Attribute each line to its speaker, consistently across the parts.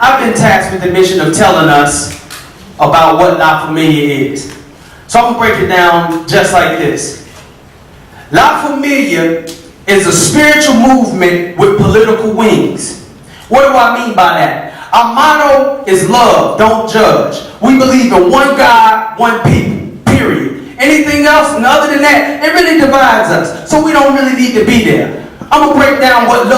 Speaker 1: I've been tasked with the mission of telling us about what La Familia is. So I'm going to break it down just like this. La Familia is a spiritual movement with political wings. What do I mean by that? Our motto is love, don't judge. We believe in one God, one people, period. Anything else, and other than that, it really divides us. So we don't really need to be there. I'm gonna break down what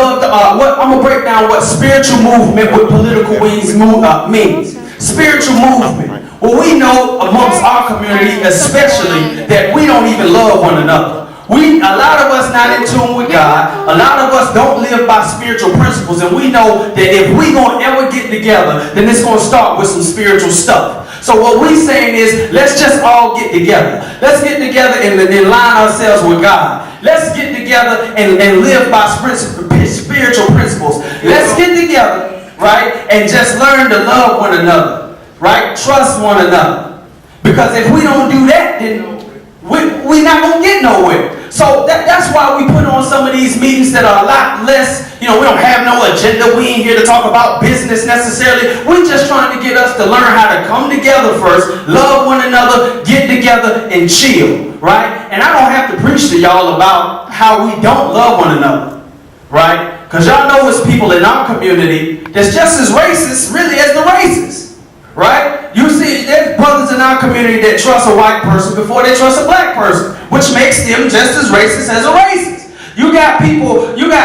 Speaker 1: what spiritual movement with political wings means. Spiritual movement. Well, we know amongst our community, especially, that we don't even love one another. A lot of us not in tune with God. A lot of us don't live by spiritual principles, and we know that if we gonna ever get together, then it's gonna start with some spiritual stuff. So what we saying is, let's just all get together. Let's get together and align ourselves with God. Let's get together and live by spiritual principles. Let's get together, right, and just learn to love one another, right? Trust one another. Because if we don't do that, then we're not going to get nowhere. So that's why we put on some of these meetings that are a lot less, we don't have no agenda. We ain't here to talk about business necessarily. We're just trying to get us to learn how to come together first, love one another, get together, and chill, right? And I don't have to preach to y'all about how we don't love one another, right? Because y'all know it's people in our community that's just as racist, really, as the racists, right? You see, there's brothers in our community that trust a white person before they trust a black person, which makes them just as racist as a racist. You got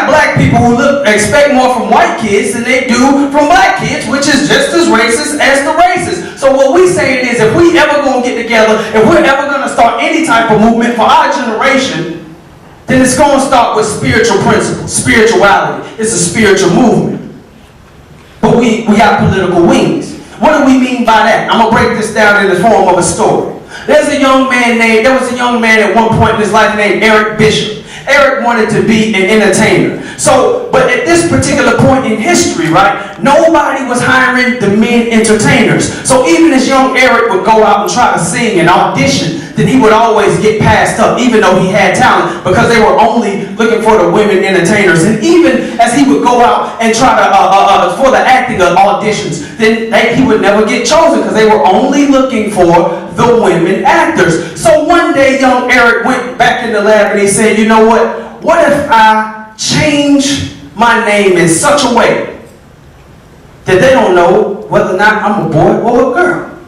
Speaker 1: black people who expect more from white kids than they do from black kids, which is just as racist as the racists. So what we saying is, if we ever gonna get together, if we're ever gonna start any type of movement for our generation, then it's gonna start with spiritual principles, spirituality. It's a spiritual movement. But we got political wings. What do we mean by that? I'm going to break this down in the form of a story. There was a young man at one point in his life named Eric Bishop. Eric wanted to be an entertainer. But at this particular point in history, right, nobody was hiring the men entertainers. So even as young Eric would go out and try to sing and audition, then he would always get passed up, even though he had talent, because they were only looking for the women entertainers. And even as he would go out and try to, for the acting of auditions, then he would never get chosen because they were only looking for the women actors. So one day, young Eric went back in the lab and he said, you know what? What if I change my name in such a way that they don't know whether or not I'm a boy or a girl?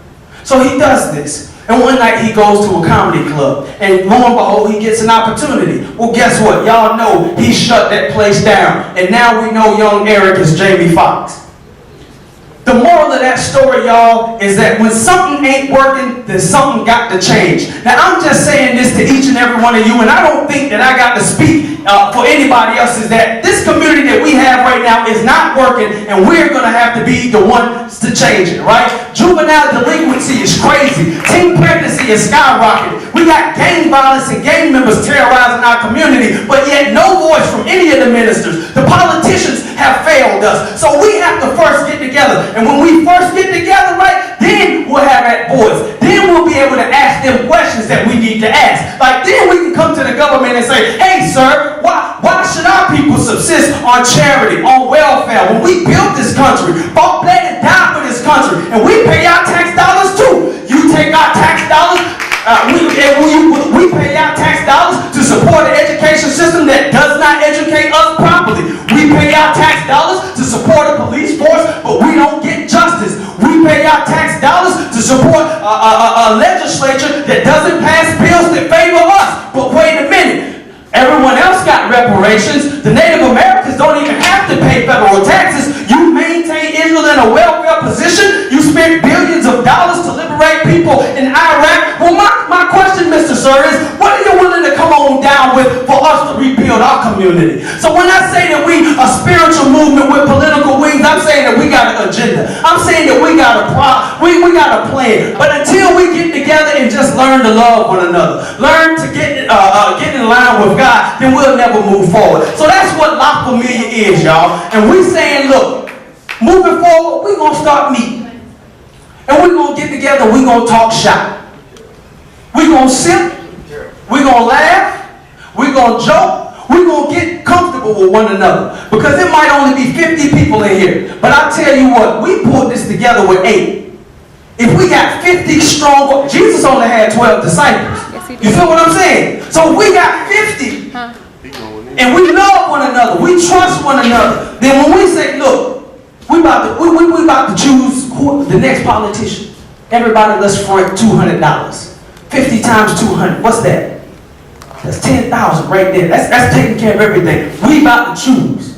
Speaker 1: So he does this. And one night he goes to a comedy club, and lo and behold, he gets an opportunity. Well, guess what? Y'all know he shut that place down. And now we know young Eric is Jamie Foxx. The moral of that story, y'all, is that when something ain't working, then something got to change. Now, I'm just saying this to each and every one of you, and I don't think that I got to speak for anybody else, is that this community that we have right now is not working, and we're going to have to be the ones to change it, right? Juvenile delinquency is crazy. Teen pregnancy is skyrocketing. We got gang violence and gang members terrorizing our community, but yet no voice from any of the ministers. The politicians have failed us. So we have to first get together. And when we first get together, right, then we'll have that voice. Then we'll be able to ask them questions that we need to ask. Like, then we can come to the government and say, hey, sir, why should our people subsist on charity, on welfare? When we built this country, fought, bled, and died for this country, and we pay our tax dollars too. You take our tax dollars, we pay our tax dollars to support an education system that does not educate us properly. We pay our tax dollars to support a police force, but we don't get justice. We pay our tax dollars to support a legislature that doesn't pass bills that favor us. But wait a minute. Everyone else got reparations. The Native Americans don't even have to pay federal taxes. You maintain Israel in a welfare position. You spend billions of dollars to liberate people in Iraq. Well, my question, Mr. Sir, is what are you willing to come on down with for us to rebuild our community? So when I say that we a spiritual movement with political wings, I'm saying that we got an agenda. I'm saying that we got a we got a plan. But until we get together and just learn to love one another, learn to get in line with God, then we'll never move forward. So that's what La Familia is, y'all. And we saying, look, moving forward, we're going to start meeting. And we're going to get together, we're going to talk shop. We're going to sip, we're going to laugh, we're going to joke, we're we're going to get comfortable with one another. Because it might only be 50 people in here. But I tell you what, we pulled this together with 8. If we got 50 strong, Jesus only had 12 disciples. You feel what I'm saying? So if we got 50, and we love one another, we trust one another, then when we say, look, we about to choose the next politician. Everybody, let's front $200. 50 times 200, what's that? That's 10,000 right there. That's taking care of everything. We about to choose.